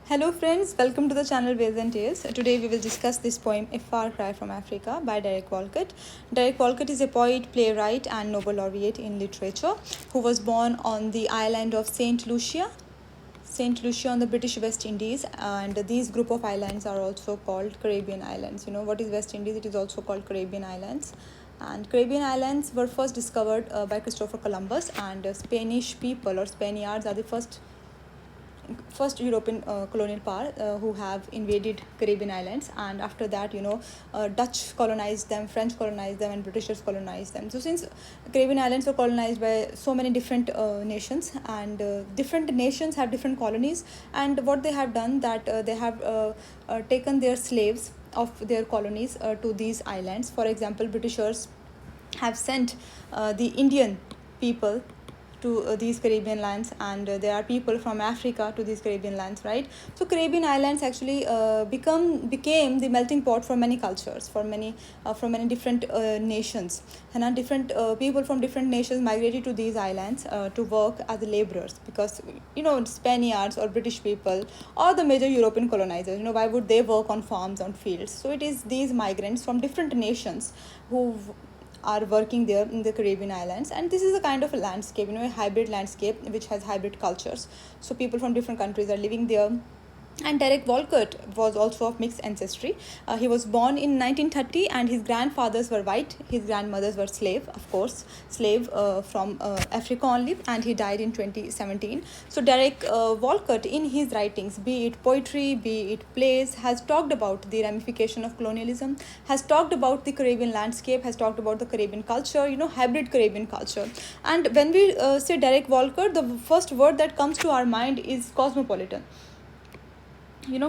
Hello friends, welcome to the channel Vales&Tales. Today we will discuss this poem A Far Cry from Africa by Derek Walcott. Derek Walcott is a poet, playwright and Nobel laureate in literature who was born on the island of St. Lucia on the British West Indies, and these group of islands are also called Caribbean Islands. You know what is West Indies? It is also called Caribbean Islands. And Caribbean Islands were first discovered by Christopher Columbus, and Spanish people or Spaniards are the first European colonial power who have invaded Caribbean islands, and after that, Dutch colonized them, French colonized them, and Britishers colonized them. So since Caribbean islands were colonized by so many different nations, and different nations have different colonies, and what they have done that they have taken their slaves of their colonies to these islands. For example, Britishers have sent the Indian people to these Caribbean lands, and there are people from Africa to these Caribbean lands, right? So Caribbean islands actually became the melting pot for many cultures, for many different nations, and different people from different nations migrated to these islands to work as laborers, because Spaniards or British people or the major European colonizers, why would they work on farms, on fields? So it is these migrants from different nations who are working there in the Caribbean islands, and this is a kind of a landscape, a hybrid landscape which has hybrid cultures. So people from different countries are living there. And Derek Walcott was also of mixed ancestry. He was born in 1930, and his grandfathers were white, his grandmothers were slave from Africa only, and he died in 2017. So Derek Walcott, in his writings, be it poetry, be it plays, has talked about the ramification of colonialism, has talked about the Caribbean landscape, has talked about the Caribbean culture, hybrid Caribbean culture. And when we say Derek Walcott, the first word that comes to our mind is cosmopolitan.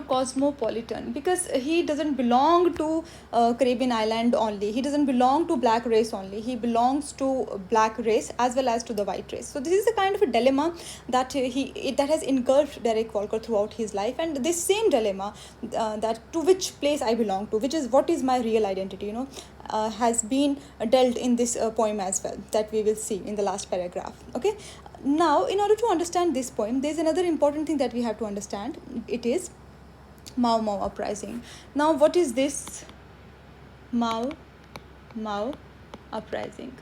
Cosmopolitan, because he doesn't belong to Caribbean island only, he doesn't belong to black race only, he belongs to black race as well as to the white race. So this is the kind of a dilemma that that has engulfed Derek Walcott throughout his life, and this same dilemma, that to which place I belong to, what is my real identity, has been dealt in this poem as well, that we will see in the last paragraph. Okay, now in order to understand this poem, there's another important thing that we have to understand. It is Mau Mau uprising. Now what is this Mau Mau uprising?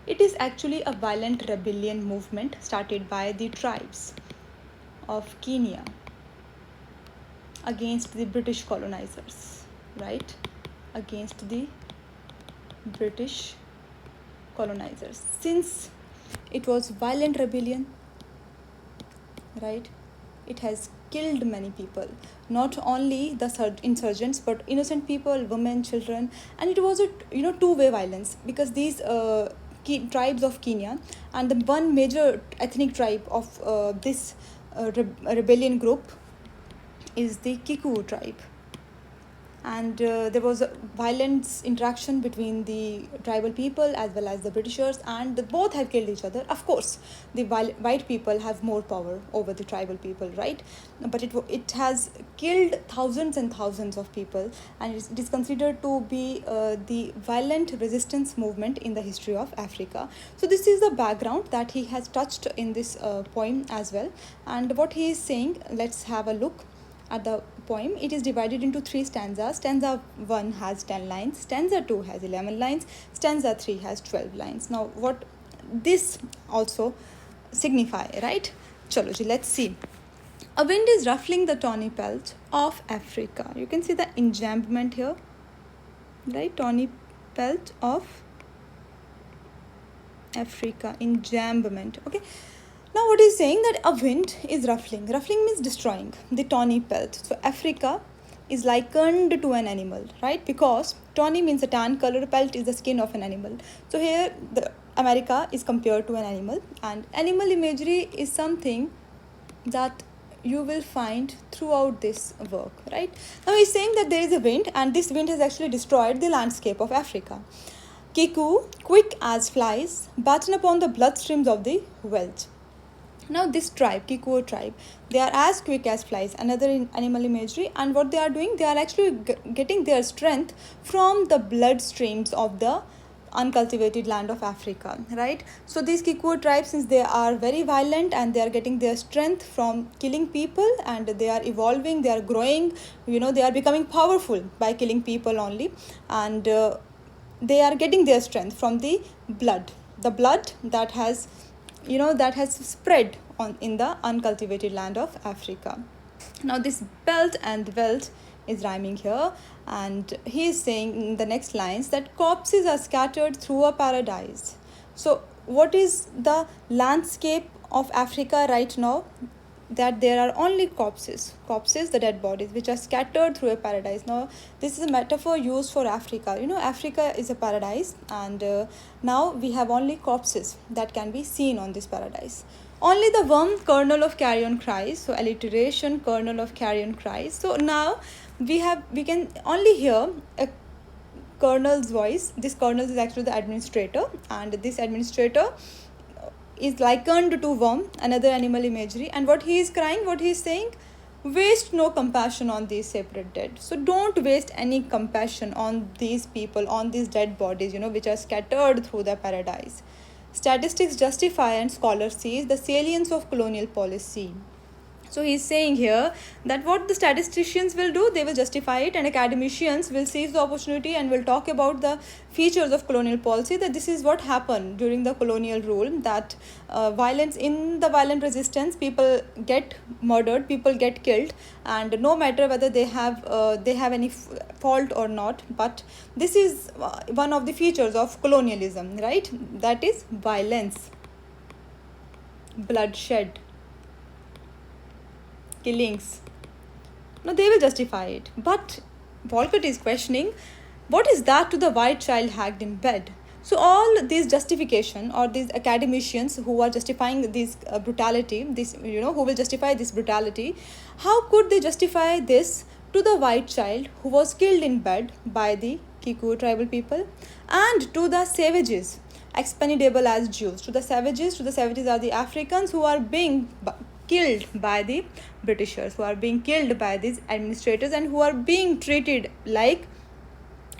It is actually a violent rebellion movement started by the tribes of Kenya against the British colonizers, right? Against the British colonizers. Since it was violent rebellion, right, it has killed many people, not only the insurgents but innocent people, women, children. And it was a two-way violence, because these tribes of Kenya, and the one major ethnic tribe of this rebellion group is the Kikuyu tribe. And there was a violent interaction between the tribal people as well as the Britishers, and both have killed each other. Of course, the white people have more power over the tribal people, right? But it has killed thousands and thousands of people, and it is considered to be the violent resistance movement in the history of Africa. So this is the background that he has touched in this poem as well. And what he is saying, let's have a look at the poem. It is divided into 3 stanzas. Stanza 1 has 10 lines, stanza 2 has 11 lines, stanza 3 has 12 lines. Now what this also signify, right? Chalo ji, let's see. A wind is ruffling the tawny pelt of Africa. You can see the enjambment here, right? Tawny pelt of Africa, enjambment. Okay, now what is saying, that a wind is ruffling. Ruffling means destroying the tawny pelt. So Africa is likened to an animal, right? Because tawny means a tan color, pelt is the skin of an animal. So here the America is compared to an animal, and animal imagery is something that you will find throughout this work, right? Now he's saying that there is a wind, and this wind has actually destroyed the landscape of Africa. Kiku, quick as flies, batten upon the bloodstreams of the Welsh. Now this tribe, Kikuyu tribe, they are as quick as flies, another animal imagery, and what they are doing, they are actually getting their strength from the blood streams of the uncultivated land of Africa, right? So these Kikuyu tribes, since they are very violent and they are getting their strength from killing people, and they are evolving, they are growing, they are becoming powerful by killing people only, and they are getting their strength from the blood that has spread on in the uncultivated land of Africa. Now this belt and wealth is rhyming here, and he is saying in the next lines that corpses are scattered through a paradise. So what is the landscape of Africa right now? That there are only corpses, the dead bodies, which are scattered through a paradise. Now this is a metaphor used for Africa. Africa is a paradise, and now we have only corpses that can be seen on this paradise. Only the worm kernel of carrion cries. So alliteration, kernel of carrion cries. So now we can only hear a colonel's voice. This colonel is actually the administrator, and this administrator is likened to worm, another animal imagery. And what he is crying, what he is saying, waste no compassion on these separate dead. So don't waste any compassion on these people, on these dead bodies, which are scattered through the paradise. Statistics justify and scholars seize the salience of colonial policy. So he is saying here that what the statisticians will do, they will justify it, and academicians will seize the opportunity and will talk about the features of colonial policy, that this is what happened during the colonial rule, that in the violent resistance, people get murdered, people get killed, and no matter whether they have any fault or not, but this is one of the features of colonialism, right? That is violence, bloodshed, killings. No, they will justify it. But Walcott is questioning, what is that to the white child hacked in bed? So all these justification, or these academicians who are justifying this brutality, who will justify this brutality, how could they justify this to the white child who was killed in bed by the Kikuyu tribal people, and to the savages, expendable as Jews? To the savages are the Africans who are being killed by the Britishers, who are being killed by these administrators, and who are being treated like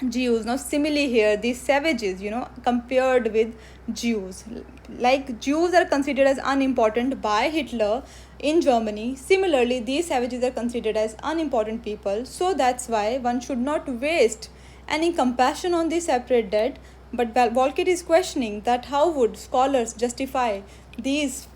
Jews. Now simile here, these savages, compared with Jews, like Jews are considered as unimportant by Hitler in Germany. Similarly, these savages are considered as unimportant people. So that's why one should not waste any compassion on the separate dead. But Walcott is questioning that how would scholars justify these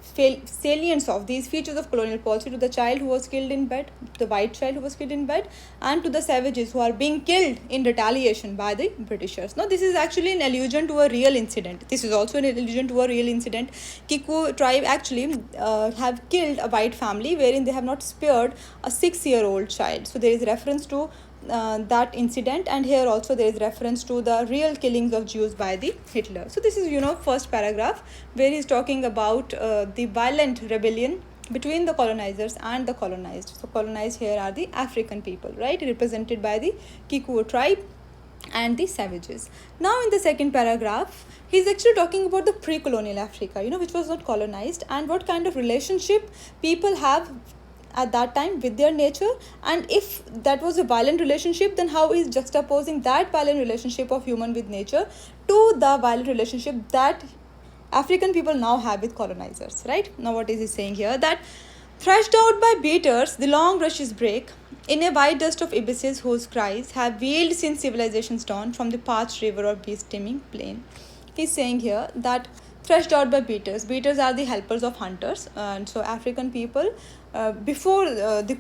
salience of these features of colonial policy to the child who was killed in bed, the white child who was killed in bed, and to the savages who are being killed in retaliation by the Britishers. Now this is actually an allusion to a real incident. This is also an allusion to a real incident. Kikuyu tribe actually have killed a white family wherein they have not spared a 6-year-old child. So there is reference to that incident, and here also there is reference to the real killings of Jews by the Hitler. So this is first paragraph where he is talking about the violent rebellion between the colonizers and the colonized. So colonized here are the African people, right, represented by the Kikuyu tribe and the savages. Now in the second paragraph, he is actually talking about the pre-colonial Africa, which was not colonized, and what kind of relationship people have at that time with their nature. And if that was a violent relationship, then how is juxtaposing that violent relationship of human with nature to the violent relationship that African people now have with colonizers, right? Now what is he saying here? That thrashed out by beaters, the long rushes break in a white dust of abysses whose cries have wailed since civilization's dawn from the parched river or beast-teeming plain. He's saying here that thrashed out by beaters. Beaters are the helpers of hunters, and so African people, before the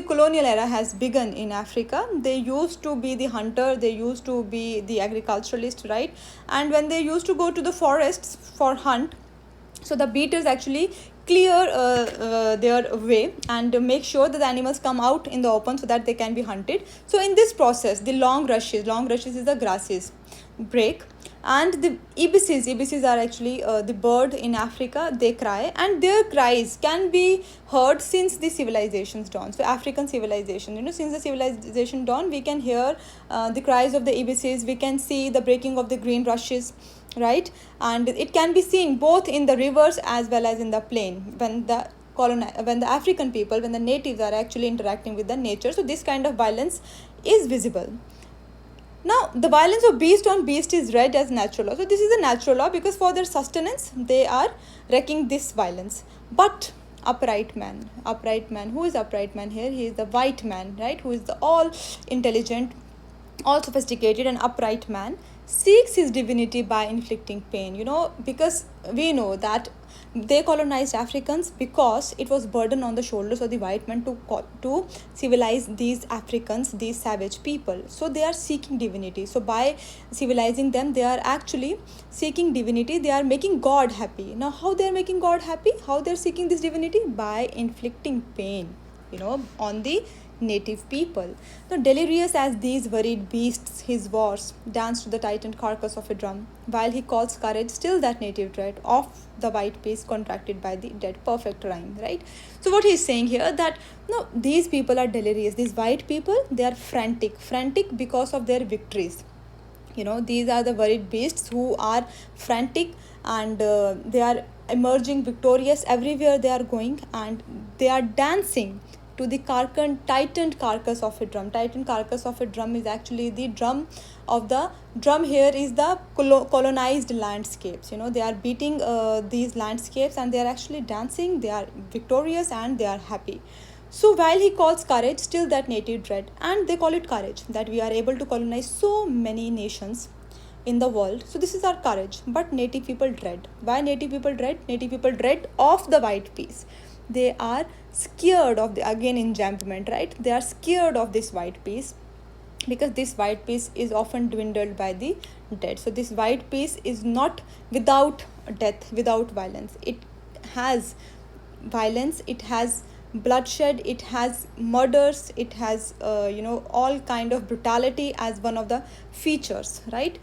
colonial era has begun in Africa, they used to be the hunter, they used to be the agriculturalist, right? And when they used to go to the forests for hunt, so the beaters actually clear their way and make sure that the animals come out in the open so that they can be hunted. So in this process, the long rushes is the grasses, break, and the ibises are actually the bird in Africa. They cry, and their cries can be heard since the civilization's dawn. So African civilization, since the civilization dawn, we can hear the cries of the ibises. We can see the breaking of the green rushes, right? And it can be seen both in the rivers as well as in the plain when the African people, when the natives are actually interacting with the nature. So this kind of violence is visible. Now, the violence of beast on beast is read as natural law. So, this is a natural law because for their sustenance, they are wreaking this violence. But upright man, who is upright man here? He is the white man, right? Who is the all intelligent, all sophisticated and upright man, seeks his divinity by inflicting pain. Because we know that they colonized Africans because it was burden on the shoulders of the white man to civilize these Africans, these savage people. So they are seeking divinity. So by civilizing them, they are actually seeking divinity. They are making God happy. Now, how they are making God happy? How they are seeking this divinity? By inflicting pain, on the native people. Now, delirious as these worried beasts, his wars dance to the tightened carcass of a drum, while he calls courage still that native dread of the white peace contracted by the dead. Perfect rhyme, right? So what he is saying here, that no, these people are delirious. These white people, they are frantic because of their victories. These are the worried beasts who are frantic, and they are emerging victorious everywhere they are going, and they are dancing to the tightened carcass of a drum. Tightened carcass of a drum is actually the drum of the drum. Here is the colonized landscapes. They are beating these landscapes, and they are actually dancing. They are victorious and they are happy. So while he calls courage still that native dread, and they call it courage, that we are able to colonize so many nations in the world. So this is our courage. But native people dread. Why native people dread? Native people dread of the white peace. They are scared of again enjambment, right? They are scared of this white peace, because this white peace is often dwindled by the dead. So this white peace is not without death, without violence. It has violence, it has bloodshed, it has murders, it has all kind of brutality as one of the features, right?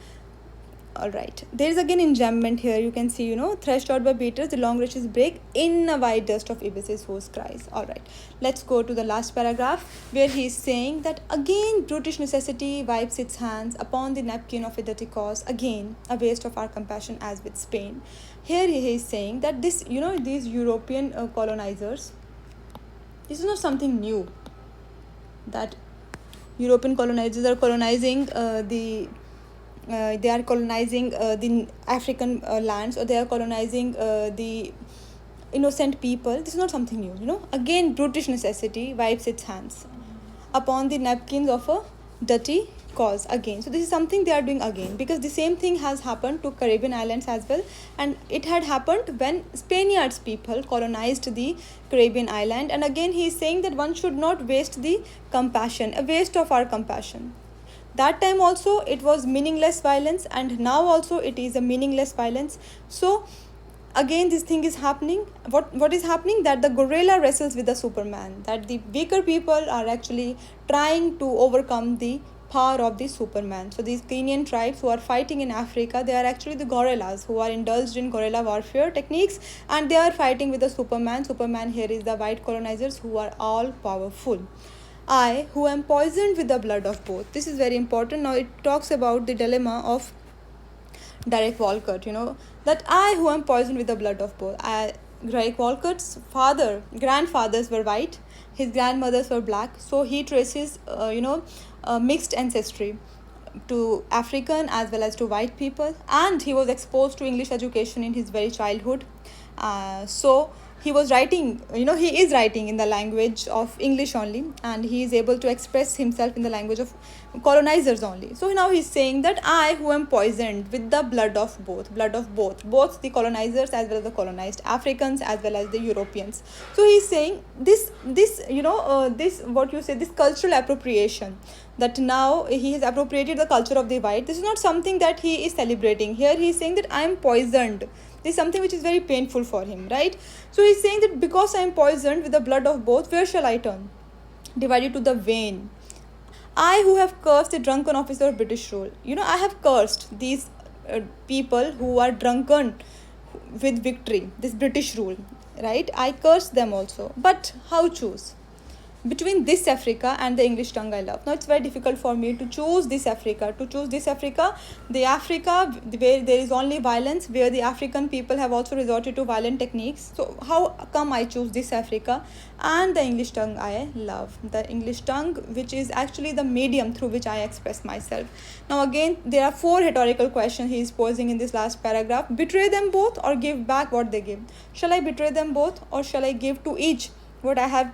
All right, there is again enjambment here. You can see, threshed out by beaters, the long reaches break in a wide dust of Ibis's hoarse cries. All right, let's go to the last paragraph, where he is saying that again brutish necessity wipes its hands upon the napkin of a dirty cause, again a waste of our compassion as with Spain. Here he is saying that this, these European colonizers, this is not something new, that European colonizers are colonizing they are colonizing the African lands, or they are colonizing the innocent people. This is not something new. Again, brutish necessity wipes its hands upon the napkins of a dirty cause again. So this is something they are doing again, because the same thing has happened to Caribbean islands as well, and it had happened when Spaniards people colonized the Caribbean island. And again he is saying that one should not waste the compassion, a waste of our compassion. That time also it was meaningless violence, and now also it is a meaningless violence. So again this thing is happening. What is happening? That the gorilla wrestles with the Superman, that the weaker people are actually trying to overcome the power of the Superman. So these Kenyan tribes who are fighting in Africa, they are actually the gorillas who are indulged in guerrilla warfare techniques, and they are fighting with the Superman here is the white colonizers who are all powerful. I, who am poisoned with the blood of both. This is very important. Now it talks about the dilemma of Derek Walcott, that I, who am poisoned with the blood of both. Derek Walcott's grandfathers were white, his grandmothers were black. So he traces, mixed ancestry to African as well as to white people, and he was exposed to English education in his very childhood. So he was writing, he is writing in the language of English only, and he is able to express himself in the language of colonizers only. So now he's saying that I, who am poisoned with the blood of both the colonizers as well as the colonized Africans as well as the Europeans. So he's saying this this cultural appropriation, that now he has appropriated the culture of the white. This is not something that he is celebrating. Here he is saying that I am poisoned. This is something which is very painful for him, right? So he is saying that because I am poisoned with the blood of both, where shall I turn? Divided to the vein. I, who have cursed the drunken officer of British rule. I have cursed these people who are drunken with victory, this British rule, right? I curse them also. But how choose? between this Africa and the English tongue I love. Now it's very difficult for me to choose this Africa, the Africa where there is only violence, where the African people have also resorted to violent techniques. So how come I choose this Africa and the English tongue I love, the English tongue which is actually the medium through which I express myself. Now again, there are 4 rhetorical questions he is posing in this last paragraph. Betray them both or give back what they give. Shall I betray them both, or shall I give to each what I have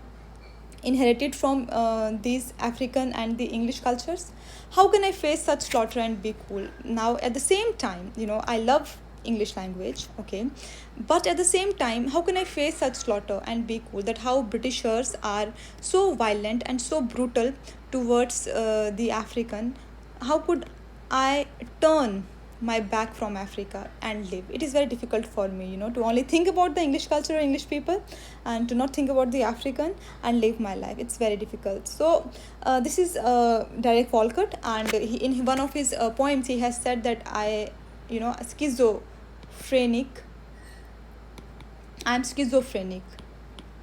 inherited from these African and the English cultures? How can I face such slaughter and be cool? Now at the same time, I love English language, okay, but at the same time, how can I face such slaughter and be cool? That how Britishers are so violent and so brutal towards the African. How could I turn my back from Africa and live? It is very difficult for me, to only think about the English culture or English people and to not think about the African and live my life. It's very difficult. So this is Derek Walcott, and in one of his poems he has said that I'm schizophrenic,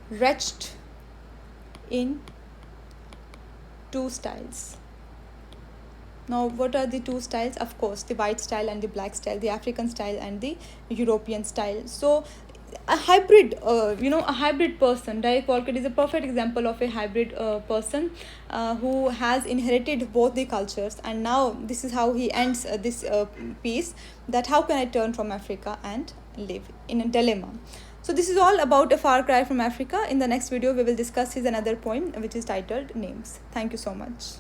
wretched in 2 styles. Now, what are the 2 styles? Of course, the white style and the black style, the African style and the European style. So, a hybrid, a hybrid person. Derek Walcott is a perfect example of a hybrid person who has inherited both the cultures. And now, this is how he ends this piece, that how can I turn from Africa and live in a dilemma. So, this is all about A Far Cry from Africa. In the next video, we will discuss his another poem, which is titled Names. Thank you so much.